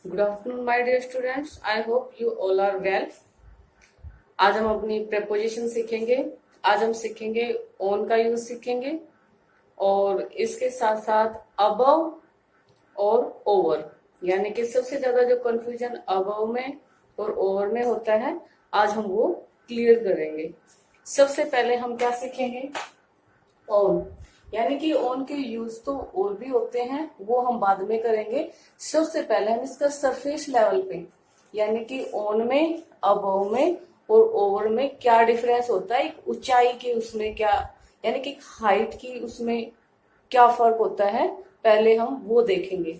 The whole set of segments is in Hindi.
Good afternoon my dear students, I hope you all are well. आज हम अपनी प्रेपोजिशन सीखेंगे। आज हम सीखेंगे ऑन का यूज सीखेंगे और इसके साथ साथ अबव और ओवर, यानी कि सबसे ज्यादा जो कंफ्यूजन अबव में और ओवर में होता है, आज हम वो क्लियर करेंगे। सबसे पहले हम क्या सीखेंगे? ऑन, यानी कि ऑन के यूज तो और भी होते हैं, वो हम बाद में करेंगे। सबसे पहले हम इसका सरफेस लेवल पे, यानी कि ऑन में, अबव में और ओवर में क्या डिफरेंस होता है, एक ऊंचाई की उसमें क्या, यानी कि हाइट की उसमें क्या फर्क होता है, पहले हम वो देखेंगे।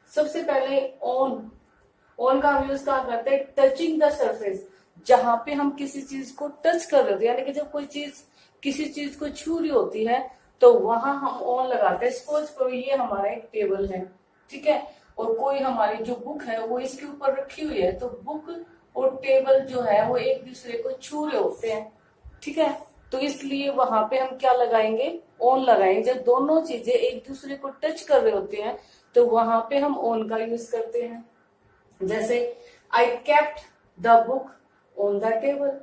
सबसे पहले ऑन का हम यूज कहाँ करते हैं? टचिंग द सरफेस, जहां पे हम किसी चीज को टच कर रहे होते हैं, यानी कि जब कोई चीज किसी चीज को छू रही होती है तो वहां हम ऑन लगाते हैं। सपोज करो ये हमारा एक टेबल है, ठीक है, और कोई हमारी जो बुक है वो इसके ऊपर रखी हुई है, तो बुक और टेबल जो है वो एक दूसरे को छू रहे होते हैं, ठीक है। तो इसलिए वहां पे हम क्या लगाएंगे? ऑन लगाएंगे। जब दोनों चीजें एक दूसरे को टच कर रहे होते हैं तो वहां पे हम ऑन का यूज करते हैं। जैसे I kept the book on the table,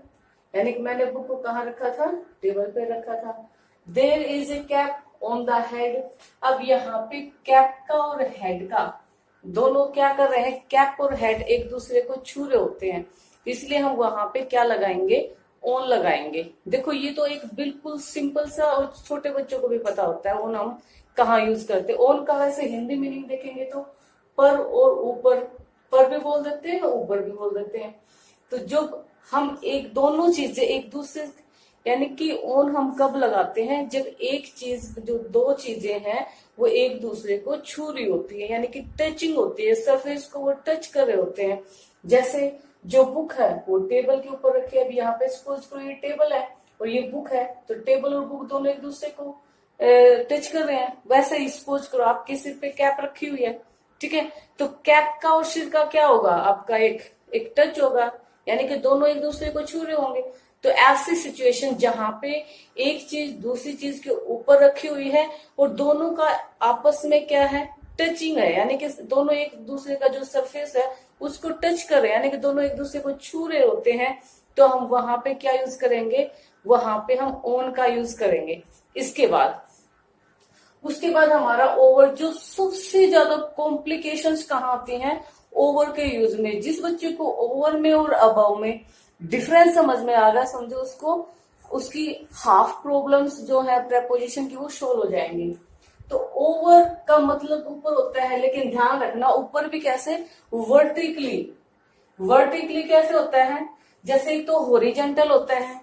यानी कि मैंने बुक को कहाँ रखा था? टेबल पे रखा था। There is a cap on the head, अब यहाँ पे कैप का और हेड का दोनों क्या कर रहे हैं? कैप और हेड एक दूसरे को छू रहे होते हैं, इसलिए हम वहां पे क्या लगाएंगे? ऑन लगाएंगे। देखो ये तो एक बिल्कुल सिंपल सा और छोटे बच्चों को भी पता होता है ऑन हम कहाँ यूज करते हैं। ऑन का वैसे हिंदी मीनिंग देखेंगे तो पर और ऊपर, पर भी बोल देते हैं, ऊपर भी बोल देते हैं। तो जब हम एक दोनों चीजें एक दूसरे, यानी कि ऑन हम कब लगाते हैं? जब एक चीज, जो दो चीजें हैं वो एक दूसरे को छू रही होती है, यानी कि टचिंग होती है, सरफेस को वो टच कर रहे होते हैं। जैसे जो बुक है वो टेबल के ऊपर रखी है, अब यहाँ पे सपोज करो ये टेबल है और ये बुक है, तो टेबल और बुक दोनों एक दूसरे को टच कर रहे हैं। वैसे ही सपोज करो आपके सिर पे कैप रखी हुई है, ठीक है, तो कैप का और सिर का क्या होगा? आपका एक टच होगा, यानी कि दोनों एक दूसरे को छू रहे होंगे। तो ऐसी सिचुएशन जहां पे एक चीज दूसरी चीज के ऊपर रखी हुई है और दोनों का आपस में क्या है? टचिंग है, यानी कि दोनों एक दूसरे का जो सरफेस है उसको टच कर रहे हैं, यानी कि दोनों एक दूसरे को छू रहे होते हैं, तो हम वहां पे क्या यूज करेंगे? वहां पे हम ऑन का यूज करेंगे। उसके बाद हमारा ओवर, जो सबसे ज्यादा कॉम्प्लिकेशंस कहाँ आती हैं? ओवर के यूज में। जिस बच्चे को ओवर में और अबव में डिफरेंस समझ में आ गया, समझो उसको उसकी हाफ प्रॉब्लम्स जो है प्रेपोजिशन की वो सोल्व हो जाएंगी। तो ओवर का मतलब ऊपर होता है, लेकिन ध्यान रखना ऊपर भी कैसे? वर्टिकली। वर्टिकली कैसे होता है? जैसे एक तो हॉरिजेंटल होता है।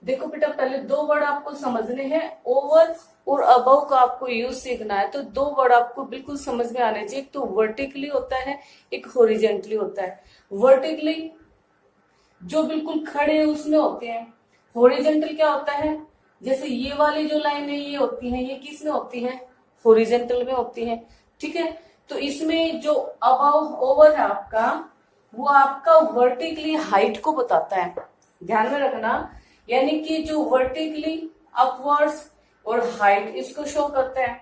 देखो बेटा, पहले दो वर्ड आपको समझने हैं, ओवर और अबव का आपको यूज सीखना है, तो दो वर्ड आपको बिल्कुल समझ में आने चाहिए। एक तो वर्टिकली होता है, एक हॉरिजेंटली होता है। वर्टिकली जो बिल्कुल खड़े उसमें होते हैं। हॉरिजेंटल क्या होता है? जैसे ये वाली जो लाइन है ये होती है, ये किस में होती है? हॉरिजेंटल में होती है, ठीक है। तो इसमें जो अबव ओवर है आपका, वो आपका वर्टिकली हाइट को बताता है, ध्यान में रखना। यानी कि जो वर्टिकली अपवर्ड्स और हाइट इसको शो करता है,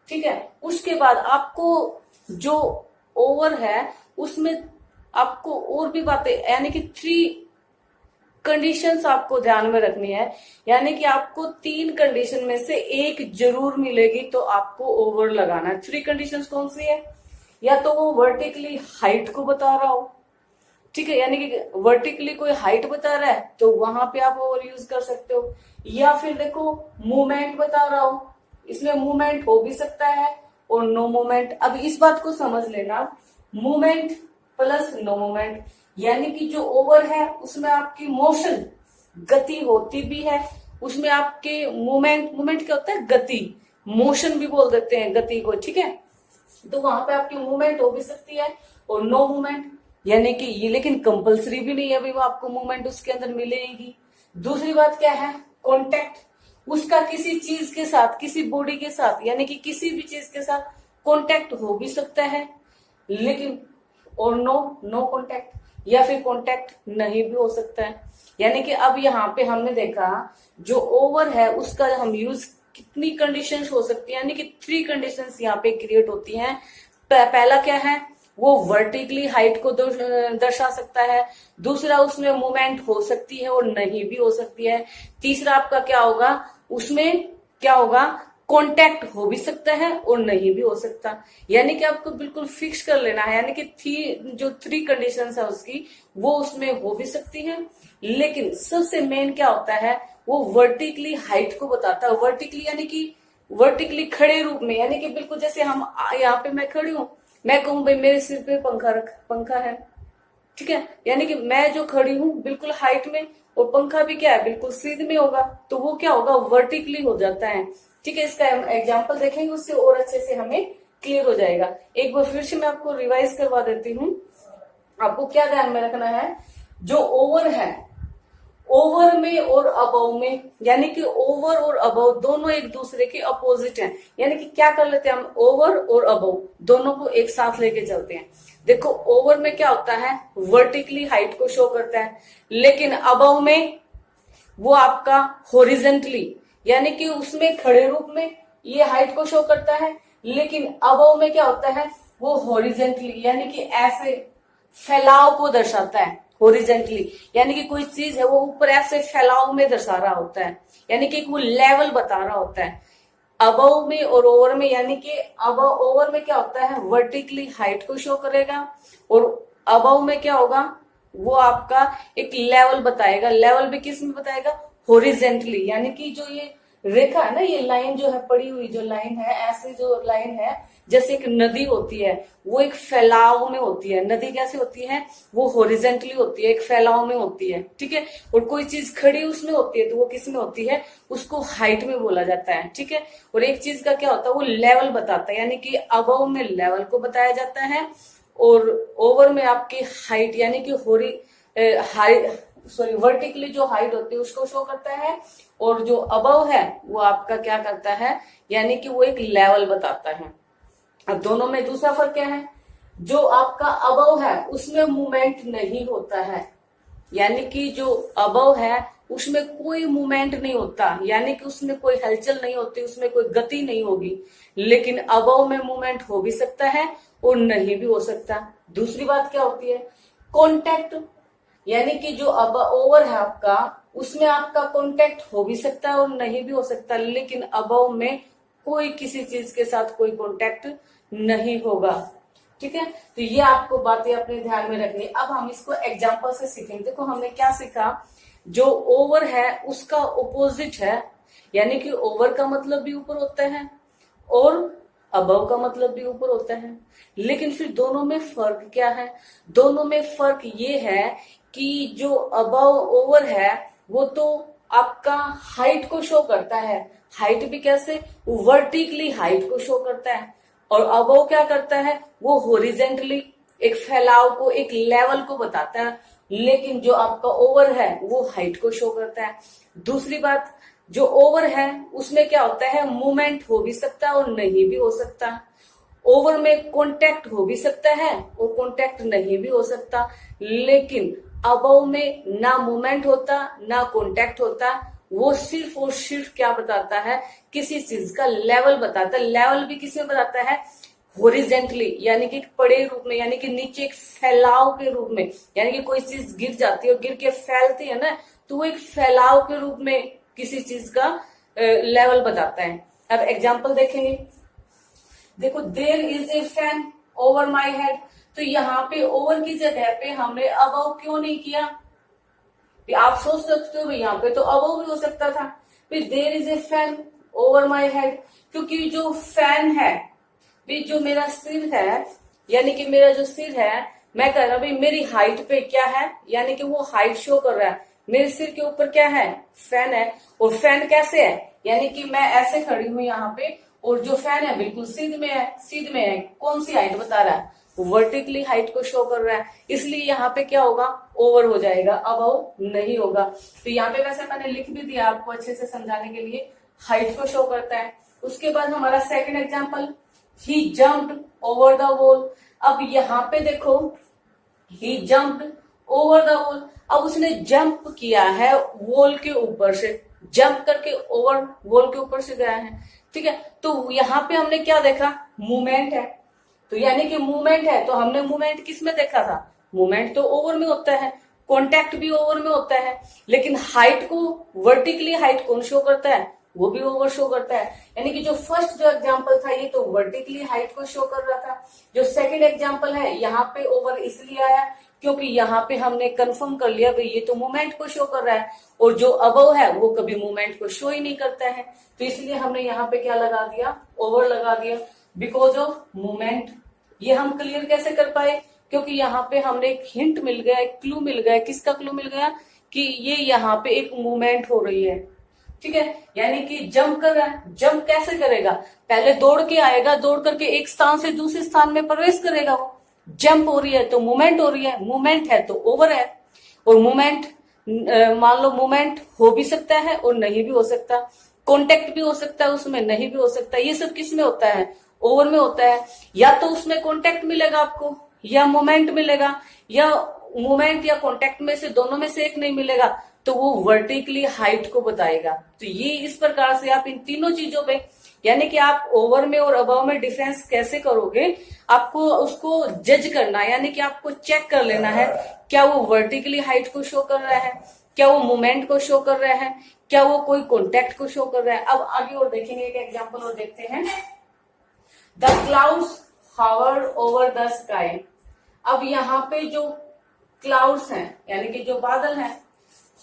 ठीक है। उसके बाद आपको जो ओवर है उसमें आपको और भी बातें, यानी कि 3 कंडीशंस आपको ध्यान में रखनी है, यानी कि आपको 3 कंडीशन में से एक जरूर मिलेगी तो आपको ओवर लगाना है। 3 कंडीशंस कौन सी है? या तो वो वर्टिकली हाइट को बता रहा हो, ठीक है, यानी कि वर्टिकली कोई हाइट बता रहा है तो वहां पे आप ओवर यूज कर सकते हो। या फिर देखो मूवमेंट बता रहा हो, इसमें मूवमेंट हो भी सकता है और नो मूवमेंट। अब इस बात को समझ लेना, मूवमेंट प्लस नो मूवमेंट, यानी कि जो ओवर है उसमें आपकी मोशन, गति होती भी है, उसमें आपके मूवमेंट क्या होता है? गति, मोशन भी बोल देते हैं गति को, ठीक है। तो वहां पे आपकी मूवमेंट हो भी सकती है और नो मूवमेंट, यानी कि ये, लेकिन कंपलसरी भी नहीं है अभी वो आपको मूवमेंट उसके अंदर मिलेगी। दूसरी बात क्या है? कॉन्टेक्ट, उसका किसी चीज के साथ, किसी बॉडी के साथ, यानी कि किसी भी चीज के साथ कॉन्टेक्ट हो भी सकता है, लेकिन और नो कॉन्टेक्ट, या फिर कॉन्टेक्ट नहीं भी हो सकता है। यानी कि अब यहाँ पे हमने देखा जो ओवर है उसका हम यूज कितनी कंडीशंस हो सकती है, यानी कि 3 कंडीशंस यहाँ पे क्रिएट होती हैं। पहला क्या है? वो वर्टिकली हाइट को दर्शा सकता है। दूसरा, उसमें मूवमेंट हो सकती है और नहीं भी हो सकती है। तीसरा आपका क्या होगा, उसमें क्या होगा, कांटेक्ट हो भी सकता है और नहीं भी हो सकता। यानी कि आपको बिल्कुल फिक्स कर लेना है, यानी कि जो थ्री कंडीशंस है उसकी, वो उसमें हो भी सकती है। लेकिन सबसे मेन क्या होता है, वो वर्टिकली हाइट को बताता है। वर्टिकली यानी कि वर्टिकली खड़े रूप में, यानी कि बिल्कुल जैसे हम यहाँ पे मैं खड़ी हूं, मैं कहूं भाई मेरे सिर पे पंखा है, ठीक है, यानी कि मैं जो खड़ी हूं बिल्कुल हाइट में, और पंखा भी क्या है, बिल्कुल सीध में होगा, तो वो क्या होगा, वर्टिकली हो जाता है। ठीक है, इसका एग्जांपल देखेंगे, उससे और अच्छे से हमें क्लियर हो जाएगा। एक बार फिर से मैं आपको रिवाइज करवा देती हूँ। आपको क्या ध्यान में रखना है, जो ओवर है, ओवर में और अबव में, यानी कि ओवर और अबव दोनों एक दूसरे के अपोजिट हैं। यानी कि क्या कर लेते हैं हम, ओवर और अबव दोनों को एक साथ लेके चलते हैं। देखो ओवर में क्या होता है, वर्टिकली हाइट को शो करता है, लेकिन अबव में वो आपका हॉरिजेंटली, यानी कि उसमें खड़े रूप में ये हाइट को शो करता है, लेकिन अबव में क्या होता है, वो हॉरिजेंटली, यानी कि ऐसे फैलाव को दर्शाता है। हॉरिजेंटली यानी कि कोई चीज है वो ऊपर ऐसे फैलाव में दर्शा रहा होता है, यानी कि वो लेवल बता रहा होता है। अबव में और ओवर में, यानी कि अबव ओवर में क्या होता है, वर्टिकली हाइट को शो करेगा, और अबव में क्या होगा, वो आपका एक लेवल बताएगा। लेवल भी किस में बताएगा, हॉरिजेंटली, यानी कि जो ये रेखा है ना, ये लाइन जो है, पड़ी हुई जो लाइन है, ऐसे जो लाइन है, जैसे एक नदी होती है, वो एक फैलाव में होती है। नदी कैसे होती है, वो हॉरिजेंटली होती है, एक फैलाव में होती है, ठीक है। और कोई चीज खड़ी उसमें होती है, तो वो किस में होती है, उसको हाइट में बोला जाता है, ठीक है। और एक चीज का क्या होता है, वो लेवल बताता है, यानी कि अबव में लेवल को बताया जाता है, और ओवर में आपकी हाइट, यानी कि वर्टिकली जो हाइट होती है उसको शो करता है, और जो अबव है वो आपका क्या करता है, यानी कि वो एक लेवल बताता है। अब दोनों में दूसरा फर्क क्या है, जो आपका अबव है उसमें मूवमेंट नहीं होता है, यानी कि जो अबव है उसमें कोई मूवमेंट नहीं होता, यानी कि उसमें कोई हलचल नहीं होती, उसमें कोई गति नहीं होगी। लेकिन अबव में मूवमेंट हो भी सकता है और नहीं भी हो सकता। दूसरी बात क्या होती है, कॉन्टैक्ट, यानी कि जो अब ओवर है आपका, उसमें आपका कॉन्टैक्ट हो भी सकता है और नहीं भी हो सकता, लेकिन अबव में कोई किसी चीज के साथ कोई कॉन्टैक्ट नहीं होगा, ठीक है। तो ये आपको बातें अपने ध्यान में रखनी। अब हम इसको एग्जांपल से सीखेंगे। देखो हमने क्या सीखा, जो ओवर है उसका ऑपोजिट है, यानी कि ओवर का मतलब भी ऊपर होता है और अबव का मतलब भी ऊपर होता है। लेकिन फिर दोनों में फर्क क्या है, दोनों में फर्क ये है कि जो अबव ओवर है वो तो आपका हाइट को शो करता है, हाइट भी कैसे, वर्टिकली हाइट को शो करता है, और अबव क्या करता है, वो हॉरिजेंटली एक फैलाव को, एक लेवल को बताता है। लेकिन जो आपका ओवर है वो हाइट को शो करता है। दूसरी बात, जो ओवर है उसमें क्या होता है, मूवमेंट हो भी सकता है और नहीं भी हो सकता। ओवर में कॉन्टैक्ट हो भी सकता है और कॉन्टैक्ट नहीं भी हो सकता। लेकिन अबव में ना मूवमेंट होता ना कॉन्टैक्ट होता, वो सिर्फ और सिर्फ क्या बताता है, किसी चीज का लेवल बताता है। लेवल भी किसमें बताता है, हॉरिजेंटली, यानी कि पड़े रूप में, यानी कि नीचे एक फैलाव के रूप में, यानी कि कोई चीज गिर जाती है और गिर के फैलती है ना, तो वो एक फैलाव के रूप में किसी चीज का लेवल बताता है। अब एग्जांपल देखेंगे। देखो, there is a fan over my head, तो यहाँ पे ओवर की जगह पे हमने अबव क्यों नहीं किया, आप सोच सकते हो यहाँ पे तो अबव भी हो सकता था। फिर there is a fan over my head, क्योंकि जो फैन है, भी जो मेरा सिर है, यानी कि मेरा जो सिर है, मैं कह रहा हूं भाई मेरी हाइट पे क्या है, यानी कि वो हाइट शो कर रहा है, मेरे सिर के ऊपर क्या है, फैन है। और फैन कैसे है, यानी कि मैं ऐसे खड़ी हूं यहाँ पे, और जो फैन है बिल्कुल सीध में है, सीध में है, कौन सी हाइट बता रहा है, वर्टिकली हाइट को शो कर रहा है, इसलिए यहाँ पे क्या होगा, ओवर हो जाएगा, अबव नहीं होगा। तो यहाँ पे वैसे मैंने लिख भी दिया आपको अच्छे से समझाने के लिए, हाइट को शो करता है। उसके बाद हमारा second example, he jumped over the wall. अब यहाँ पे देखो, ही जम्प्ड ओवर द वॉल, अब उसने जंप किया है वॉल के ऊपर से, जंप करके ओवर वॉल के ऊपर से गया है, ठीक है। तो यहाँ पे हमने क्या देखा, मूवमेंट है, तो यानी कि मूवमेंट है, तो हमने मूवमेंट किस में देखा था, मूवमेंट तो ओवर में होता है, कॉन्टैक्ट भी ओवर में होता है, लेकिन हाइट को वर्टिकली हाइट कौन शो करता है, वो भी ओवर शो करता है। यानी कि जो फर्स्ट जो एग्जांपल था ये तो वर्टिकली हाइट को शो कर रहा था, जो सेकंड एग्जांपल है यहाँ पे ओवर इसलिए आया क्योंकि यहाँ पे हमने कंफर्म कर लिया भाई ये तो मूवमेंट को शो कर रहा है, और जो अबव है वो कभी मूवमेंट को शो ही नहीं करता है, तो इसलिए हमने यहाँ पे क्या लगा दिया, ओवर लगा दिया, बिकॉज ऑफ मूवमेंट। ये हम क्लियर कैसे कर पाए, क्योंकि यहाँ पे हमने एक हिंट मिल गया, एक क्लू मिल गया। किसका क्लू मिल गया, कि ये यहाँ पे एक मूवमेंट हो रही है, ठीक है, यानी कि जंप कर रहा है। जंप कैसे करेगा, पहले दौड़ के आएगा, दौड़ करके एक स्थान से दूसरे स्थान में प्रवेश करेगा। वो जंप हो रही है तो मूवमेंट हो रही है, मूवमेंट है तो ओवर है। और मूवमेंट मान लो मूवमेंट हो भी सकता है और नहीं भी हो सकता, कॉन्टेक्ट भी हो सकता है उसमें, नहीं भी हो सकता। ये सब किस में होता है, ओवर में होता है। या तो उसमें कॉन्टेक्ट मिलेगा आपको, या मूवमेंट मिलेगा, या मूवमेंट या कॉन्टेक्ट में से दोनों में से एक नहीं मिलेगा, तो वो वर्टिकली हाइट को बताएगा। तो ये इस प्रकार से आप इन तीनों चीजों पे, यानी कि आप ओवर में और अबव में डिफरेंस कैसे करोगे, आपको उसको जज करना, यानी कि आपको चेक कर लेना है क्या वो वर्टिकली हाइट को शो कर रहा है, क्या वो मूवमेंट को शो कर रहा है, क्या वो कोई कॉन्टेक्ट को शो कर रहा है। अब आगे और देखेंगे, एक एग्जाम्पल और देखते हैं। The clouds hover over the sky. अब यहाँ पे जो क्लाउड्स हैं यानी कि जो बादल हैं,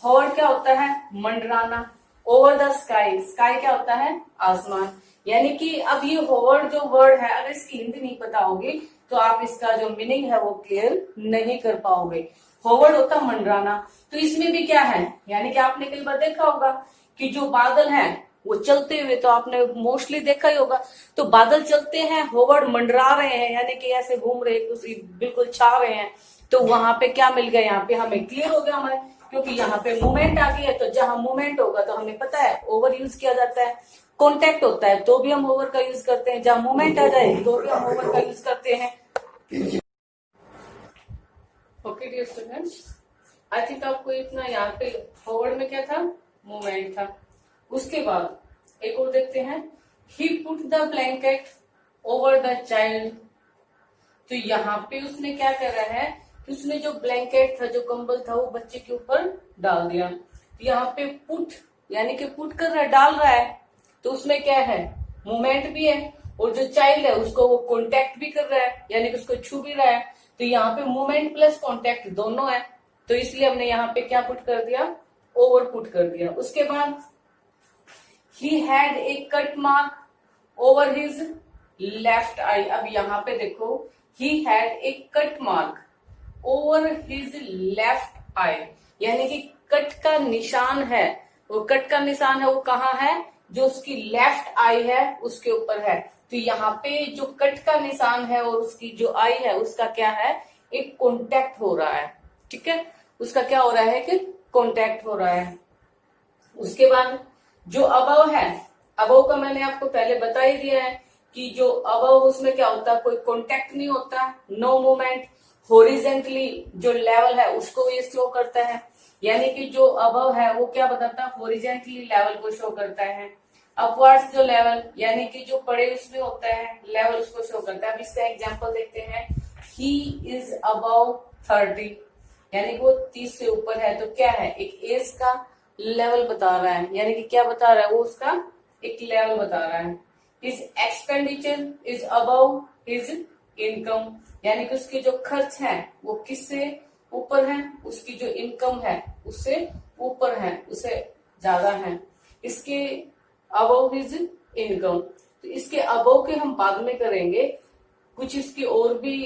हॉवर क्या होता है, मंडराना, ओवर द स्काई, स्काई क्या होता है, आसमान। यानी कि अब ये हॉवर जो वर्ड है, अगर इसकी हिंदी नहीं पता होगी तो आप इसका जो मीनिंग है वो क्लियर नहीं कर पाओगे। हॉवर होता मंडराना, तो इसमें भी क्या है, यानी कि आपने कई बार देखा होगा कि जो बादल हैं वो चलते हुए, तो आपने मोस्टली देखा ही होगा, तो बादल चलते हैं, हॉवर मंडरा रहे हैं, यानी कि ऐसे घूम रहे हैं, बिल्कुल छा रहे हैं। तो वहां पे क्या मिल गया, यहाँ पे हमें क्लियर हो गया हमें, क्योंकि यहाँ पे मूवमेंट आ गई है, तो जहां मूवमेंट होगा तो हमें पता है ओवर यूज किया जाता है। कॉन्टेक्ट होता है तो भी हम ओवर का यूज करते हैं, जहां मूवमेंट आ जाए तो भी हम ओवर का यूज करते हैं। Okay dear students, I think आपको इतना यहाँ पे फॉरवर्ड में क्या था, मूवमेंट था। उसके बाद एक और देखते हैं, he put the blanket over the child. तो यहाँ पे उसने क्या करा है कि उसने जो ब्लैंकेट था, जो कंबल था, वो बच्चे के ऊपर डाल दिया। तो यहाँ पे पुट यानी कि पुट कर रहा है, डाल रहा है, तो उसमें क्या है, मूवमेंट भी है, और जो चाइल्ड है उसको वो कॉन्टेक्ट भी कर रहा है, यानी कि उसको छू भी रहा है। तो यहाँ पे मूवमेंट प्लस कॉन्टेक्ट दोनों है, तो इसलिए हमने यहाँ पे क्या पुट कर दिया, ओवर पुट कर दिया। उसके बाद he had a cut mark over his left eye. अब यहाँ पे देखो, he had a cut mark over his left eye, यानी कि कट का निशान है, वो कट का निशान है वो कहाँ है, जो उसकी लेफ्ट आई है उसके ऊपर है। तो यहाँ पे जो कट का निशान है और उसकी जो आई है उसका क्या है, एक कॉन्टेक्ट हो रहा है, ठीक है, उसका क्या हो रहा है कि कॉन्टेक्ट हो रहा है। उसके बाद जो अबव है, अबव का मैंने आपको पहले बता ही दिया है कि जो अबव उसमें क्या होता है, कोई कॉन्टेक्ट नहीं होता, नो मूवमेंट। हॉरिजेंटली जो लेवल है उसको ये शो करता है, यानी कि जो अबव है वो क्या बताता है, हॉरिजेंटली लेवल को शो करता है। अपवर्ड्स जो लेवल यानी कि जो पड़े उसमें होता है लेवल, उसको शो करता है। अब इसका एग्जांपल देखते हैं, ही इज अबव 30, यानी कि वो 30 से ऊपर है, तो क्या है, एक एज का लेवल बता रहा है, यानी कि क्या बता रहा है, वो उसका एक लेवल बता रहा है। His expenditure is above his income, यानी कि उसके जो खर्च है वो किससे ऊपर है, उसकी जो इनकम है उससे ऊपर है, उससे ज्यादा है, इसके अबव हिज इनकम। तो इसके अबव के हम बाद में करेंगे, कुछ इसके और भी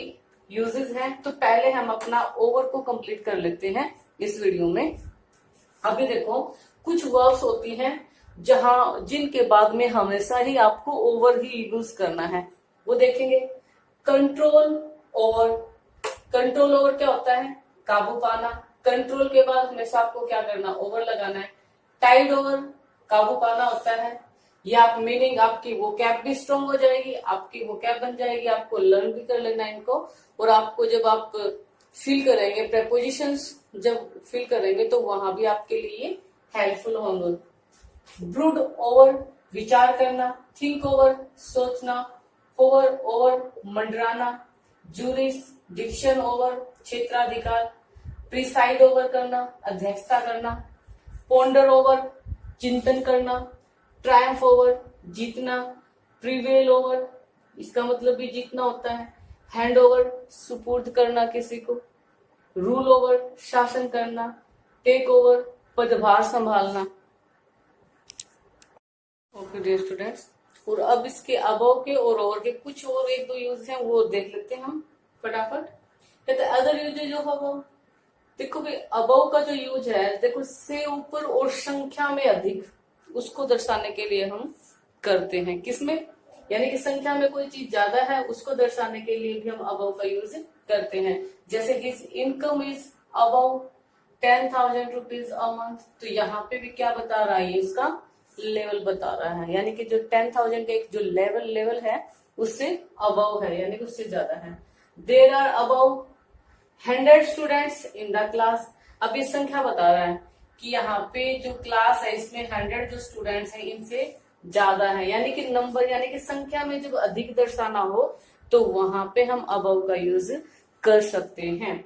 यूजेस हैं, तो पहले हम अपना ओवर को कंप्लीट कर लेते हैं इस वीडियो में। अभी देखो, कुछ वर्ब्स होती हैं जहां जिनके बाद में हमेशा ही आपको ओवर ही यूज करना है, वो देखेंगे। कंट्रोल ओवर, कंट्रोल ओवर क्या होता है, काबू पाना। कंट्रोल के बाद हमेशा आपको क्या करना, ओवर लगाना है। टाइड ओवर काबू पाना होता है, या आप मीनिंग आपकी वो कैप भी स्ट्रॉन्ग हो जाएगी, आपकी वो कैप बन जाएगी, आपको लर्न भी कर लेना है इनको। और आपको जब आप फील करेंगे, प्रेपोजिशंस जब फील करेंगे तो वहां भी आपके लिए हेल्पफुल होंगे। ब्रूड ओवर विचार करना, थिंक ओवर सोचना, कोवर ओवर मंडराना, जूरिस डिक्शन ओवर क्षेत्राधिकार, प्रिसाइड ओवर करना अध्यक्षता करना, पोंडर ओवर चिंतन करना, ट्रायम्फ ओवर जीतना, प्रिवेल ओवर इसका मतलब भी जीतना होता है, हैंड ओवर सुपुर्द करना किसी को, रूल ओवर शासन करना, टेक ओवर पदभार संभालना। ओके डियर स्टूडेंट्स, और अब इसके अबव के और ओवर के कुछ और एक दो यूज हैं वो देख लेते हैं हम फटाफट। कहते अदर यूजेज ऑफ अबव। देखो भाई अबव का जो यूज है, देखो से ऊपर और संख्या में अधिक उसको दर्शाने के लिए हम करते हैं। किसमें? यानी कि संख्या में कोई चीज ज्यादा है उसको दर्शाने के लिए भी हम अबव का यूज करते हैं। जैसे his income is above 10,000 rupees a month, तो यहाँ पे भी क्या बता रहा है, इसका लेवल बता रहा है, यानी कि जो 10,000 का एक जो लेवल है उससे अबव है, यानी कि उससे ज्यादा है। There are above 100 students in the class. अब ये संख्या बता रहा है कि यहाँ पे जो क्लास है इसमें 100 जो स्टूडेंट्स हैं इनसे ज्यादा है, यानी कि नंबर यानी कि संख्या में जब अधिक दर्शाना हो तो वहां पे हम अबव का यूज कर सकते हैं।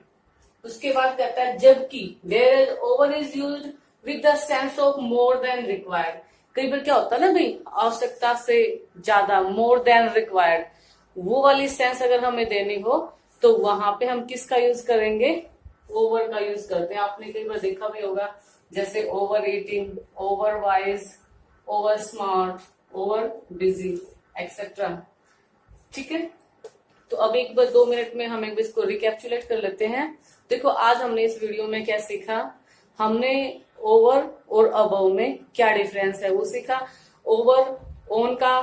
उसके बाद कहता है जबकि where over is used with the sense of more than required. कई बार क्या होता है ना भाई, आवश्यकता से ज्यादा, मोर देन रिक्वायर्ड, वो वाली सेंस अगर हमें देनी हो तो वहां पे हम किसका यूज करेंगे? ओवर का यूज करते हैं। आपने कई बार देखा भी होगा, जैसे over eating, over wise, over smart, over busy etcetera. ठीक है, तो अब एक बार 2 मिनट में हम एक बार इसको रिकैप्चुलेट कर लेते हैं। देखो आज हमने इस वीडियो में क्या सीखा, हमने ओवर और अबव में क्या डिफरेंस है वो सीखा। ओवर ओन का,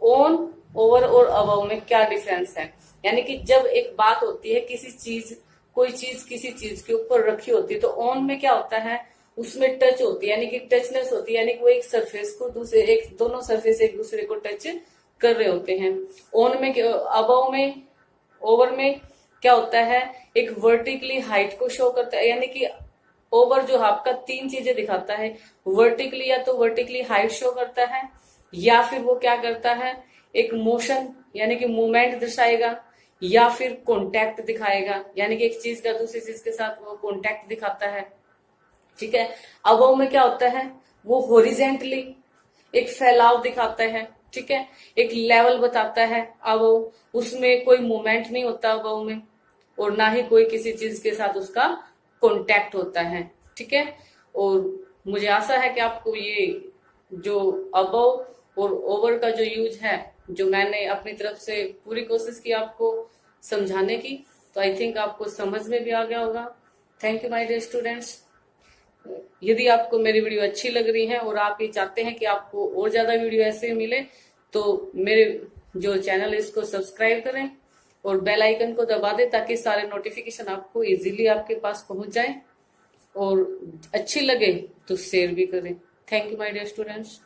ओन ओवर और अबव में क्या डिफरेंस है, यानी कि जब एक बात होती है किसी चीज, कोई चीज किसी चीज के ऊपर रखी होती है तो ऑन में क्या होता है, उसमें टच होती है, यानी कि टचनेस होती है, यानी कि वो एक सरफेस को दूसरे, एक दोनों सरफेस एक दूसरे को टच कर रहे होते हैं। ऑन में, अबव में, ओवर में क्या होता है, एक वर्टिकली हाइट को शो करता है, यानी कि ओवर जो आपका 3 चीजें दिखाता है, वर्टिकली या तो वर्टिकली हाइट शो करता है, या फिर वो क्या करता है, एक मोशन यानी कि मूवमेंट दर्शाएगा, या फिर कॉन्टैक्ट दिखाएगा, यानी कि एक चीज का दूसरी चीज के साथ वो कॉन्टैक्ट दिखाता है। ठीक है, अबव में क्या होता है, वो हॉरिजेंटली एक फैलाव दिखाता है। ठीक है, एक लेवल बताता है अबव, उसमें कोई मूवमेंट नहीं होता अबव में, और ना ही कोई किसी चीज के साथ उसका कॉन्टैक्ट होता है। ठीक है, और मुझे आशा है कि आपको ये जो अबव और ओवर का जो यूज है, जो मैंने अपनी तरफ से पूरी कोशिश की आपको समझाने की, तो आई थिंक आपको समझ में भी आ गया होगा। Thank you my dear students. यदि आपको मेरी वीडियो अच्छी लग रही है और आप ये चाहते हैं कि आपको और ज्यादा वीडियो ऐसे मिले, तो मेरे जो चैनल है इसको सब्सक्राइब करें और बेल आइकन को दबा दें ताकि सारे नोटिफिकेशन आपको इजीली आपके पास पहुंच जाए, और अच्छी लगे तो शेयर भी करें। Thank you my dear students.